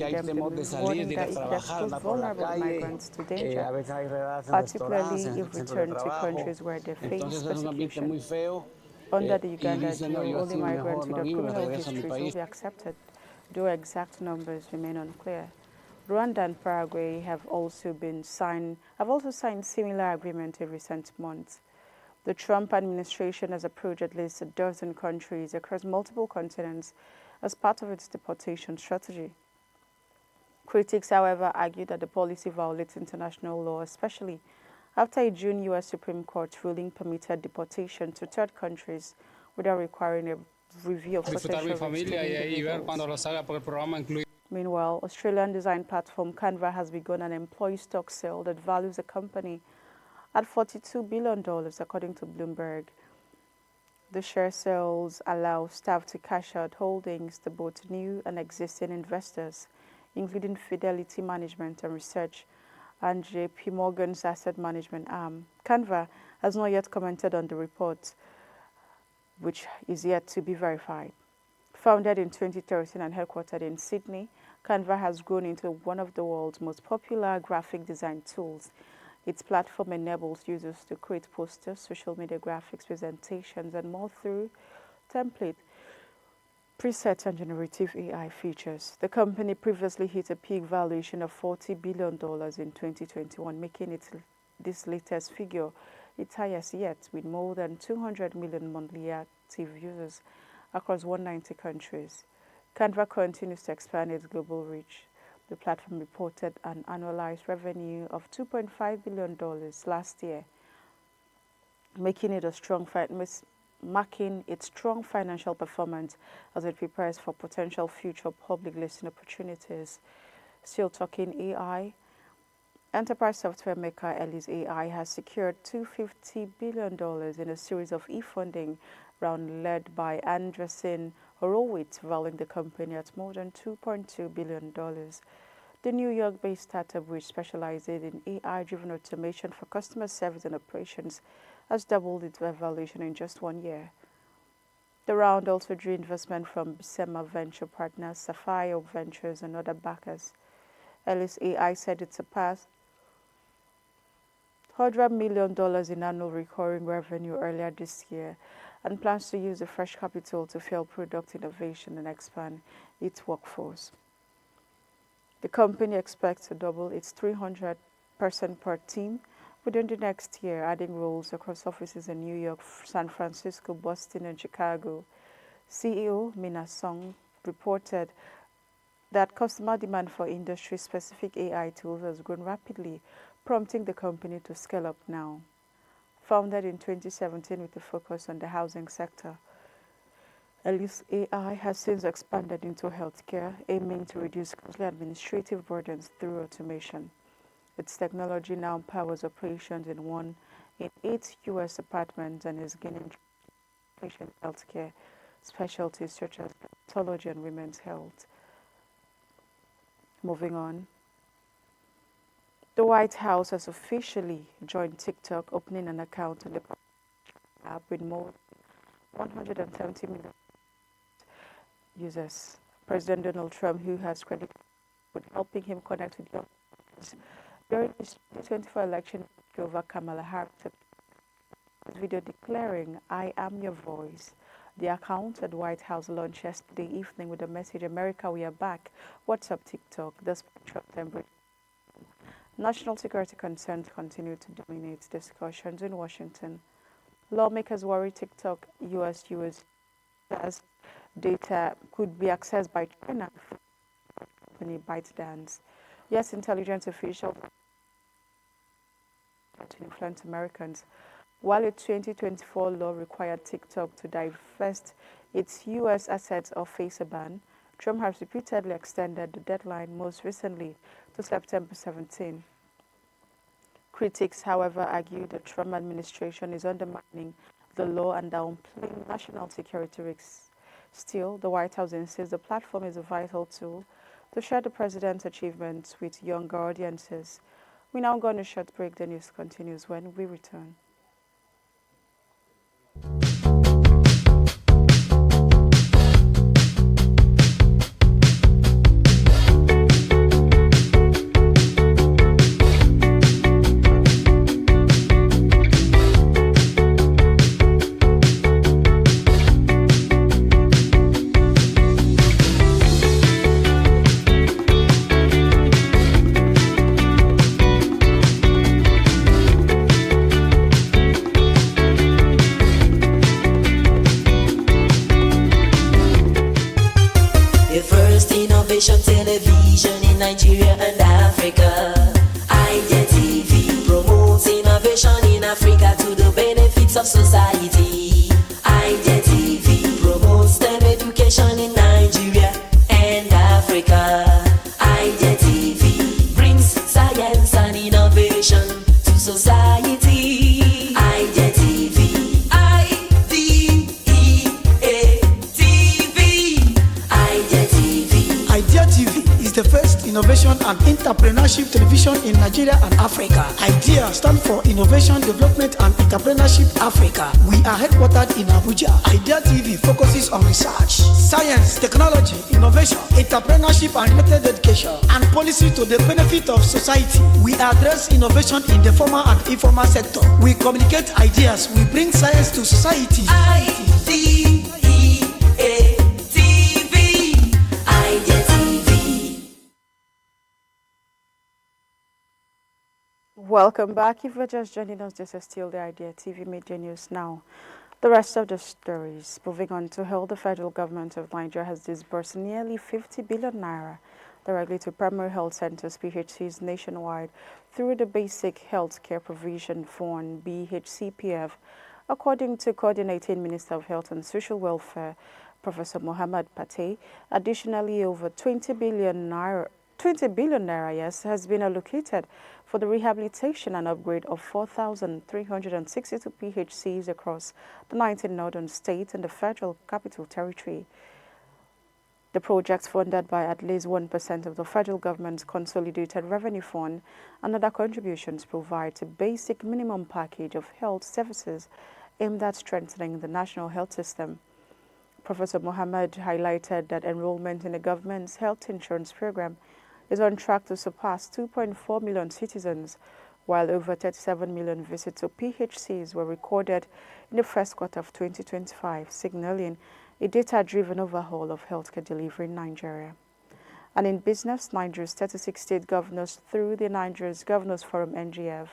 them to move, warning that it could expose vulnerable migrants to danger, particularly if returned to countries where they face persecution. Under the Uganda deal, only migrants with criminal histories will be accepted, though exact numbers remain unclear. Rwanda and Paraguay have also signed similar agreements in recent months. The Trump administration has approached at least a dozen countries across multiple continents as part of its deportation strategy. Critics, however, argue that the policy violates international law, especially after a June U.S. Supreme Court ruling permitted deportation to third countries without requiring a review of potential risks to individuals. Meanwhile, Australian design platform CANVA has begun an employee stock sale that values the company at $42 billion, according to Bloomberg. The share sales allow staff to cash out holdings to both new and existing investors, including Fidelity Management and Research and JP Morgan's asset management arm. CANVA has not yet commented on the report, which is yet to be verified. Founded in 2013 and headquartered in Sydney, CANVA has grown into one of the world's most popular graphic design tools. Its platform enables users to create posters, social media graphics, presentations, and more through template, presets, and generative AI features. The company previously hit a peak valuation of $40 billion in 2021, making it this latest figure its highest yet, with more than 200 million monthly active users across 190 countries. CANVA continues to expand its global reach. The platform reported an annualized revenue of $2.5 billion last year, making its strong financial performance as it prepares for potential future public listing opportunities. Still talking AI, enterprise software maker ELISEAI has secured $250 billion in a series of e-funding round led by Andreessen Horowitz, valuing the company at more than $2.2 billion. The New York-based startup, which specializes in AI-driven automation for customer service and operations, has doubled its valuation in just 1 year. The round also drew investment from Besema venture partners, Sapphire Ventures, and other backers. ELISEAI said it surpassed $100 million in annual recurring revenue earlier this year and plans to use the fresh capital to fuel product innovation and expand its workforce. The company expects to double its 300-person per team within the next year, adding roles across offices in New York, San Francisco, Boston, and Chicago. CEO Mina Song reported that customer demand for industry-specific AI tools has grown rapidly, prompting the company to scale up now. Founded in 2017 with a focus on the housing sector, ELISEAI has since expanded into healthcare, aiming to reduce costly administrative burdens through automation. Its technology now powers operations in 8 U.S. departments and is gaining traction in healthcare specialties such as pathology and women's health. Moving on. The White House has officially joined TikTok, opening an account on the app with more than 170 million users. President Donald Trump, who has credited with helping him connect with young voters during his 2024 election over Kamala Harris, video declaring, "I am your voice." The account at White House launched yesterday evening with the message, "America, we are back. What's up, TikTok?" This Trump national security concerns continue to dominate discussions in Washington. Lawmakers worry TikTok U.S. users data could be accessed by China company ByteDance. U.S. intelligence officials to influence Americans. While a 2024 law required TikTok to divest its U.S. assets or face a ban, Trump has repeatedly extended the deadline, most recently to September 17. Critics, however, argue the Trump administration is undermining the law and downplaying national security risks. Still, the White House insists the platform is a vital tool to share the president's achievements with younger audiences. We're now going to short break. The news continues when we return. innovation television in Nigeria and Africa. IDEA TV promotes innovation in Africa to the benefits of society. IDEA TV promotes STEM education in Nigeria and Africa. IDEA TV brings science and innovation to society. IDEA TV, IDEA TV, IDEA TV. IDEA TV is the first innovation and entrepreneurship television in Nigeria and Africa. IDEA stands for Innovation, Development and Entrepreneurship Africa. We are headquartered in Abuja. IDEA TV focuses on research, science, technology, innovation, entrepreneurship and related education, and policy to the benefit of society. We address innovation in the formal and informal sector. We communicate ideas. We bring science to society. IDEA TV, IDEA TV. Welcome back. If you're just joining us, this is still the IDEA TV Media News Now. The rest of the stories. Moving on to health, the federal government of Nigeria has disbursed nearly 50 billion naira directly to primary health centers, PHCs nationwide through the Basic Health Care Provision Fund, BHCPF, according to Coordinating Minister of Health and Social Welfare, Professor Mohammed Patey. Additionally, over 20 billion naira has been allocated for the rehabilitation and upgrade of 4,362 PHCs across the 19 northern states and the Federal Capital Territory. The projects funded by at least 1% of the federal government's consolidated revenue fund and other contributions provide a basic minimum package of health services aimed at strengthening the national health system. Professor Mohammed highlighted that enrollment in the government's health insurance program is on track to surpass 2.4 million citizens, while over 37 million visits to PHCs were recorded in the first quarter of 2025, signaling a data-driven overhaul of healthcare delivery in Nigeria. And in business, Nigeria's 36 state governors through the Nigeria's Governors Forum NGF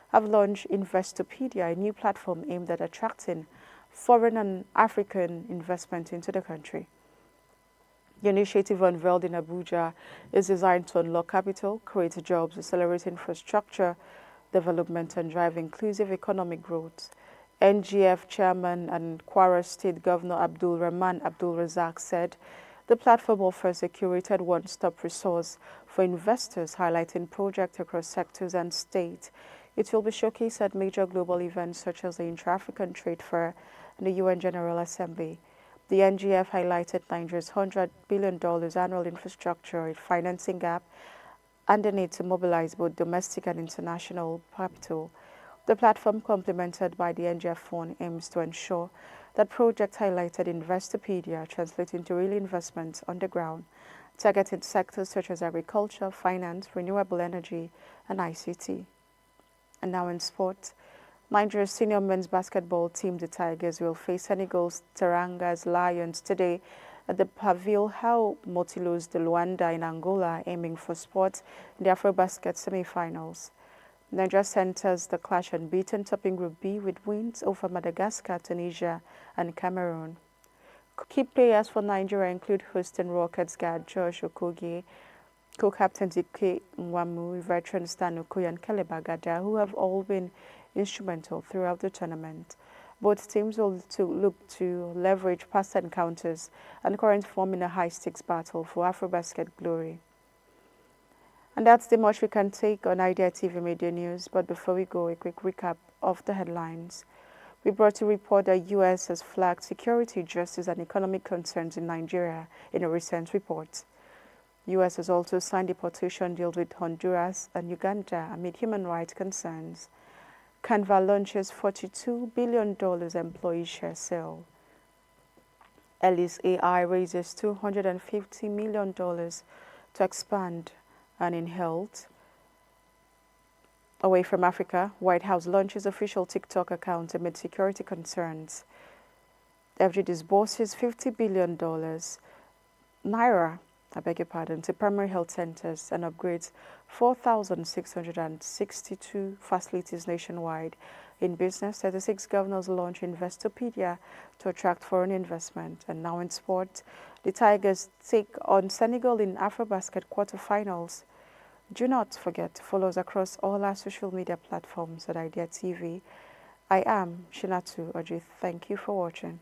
have launched INVESTOPEDIA, a new platform aimed at attracting foreign and African investment into the country. The initiative, unveiled in Abuja, is designed to unlock capital, create jobs, accelerate infrastructure development, and drive inclusive economic growth. NGF Chairman and Kwara State Governor Abdul Rahman Abdul Razak said the platform offers a curated one-stop resource for investors, highlighting projects across sectors and states. It will be showcased at major global events such as the Intra-African Trade Fair and the UN General Assembly. The NGF highlighted Nigeria's $100 billion annual infrastructure financing gap and the need to mobilize both domestic and international capital. The platform, complemented by the NGF Fund, aims to ensure that projects highlighted in INVESTOPEDIA translate into real investments on the ground, targeting sectors such as agriculture, finance, renewable energy, and ICT. And now in sport, Nigeria's senior men's basketball team, the Tigers, will face Senegal's Teranga's Lions today at the Pavil How Motilos de Luanda in Angola, aiming for spots in the AFROBASKET semi-finals. Nigeria centers the clash unbeaten, topping Group B with wins over Madagascar, Tunisia, and Cameroon. Key players for Nigeria include Houston Rockets guard Josh Okogie, co-captain Dike Nwamu, veteran Stan Okoye, and Keleba Gada, who have all been instrumental throughout the tournament. Both teams will look to leverage past encounters and current form in a high-stakes battle for AFROBASKET glory. And that's the much we can take on IDEA TV Media News. But before we go, a quick recap of the headlines. We brought to report that U.S. has flagged security, justice, and economic concerns in Nigeria in a recent report. U.S. has also signed deportation deals with Honduras and Uganda amid human rights concerns. CANVA launches $42 billion employee share sale. ELISEAI raises $250 million to expand and in health. Away from Africa, White House launches official TikTok account amid security concerns. FG disburses $50 billion to primary health centers and upgrades 4,662 facilities nationwide. In business, 36 governors launch INVESTOPEDIA to attract foreign investment. And now in sport, the Tigers take on Senegal in AFROBASKET quarterfinals. Do not forget to follow us across all our social media platforms at Idea TV. I am Shinatu Ojith. Thank you for watching.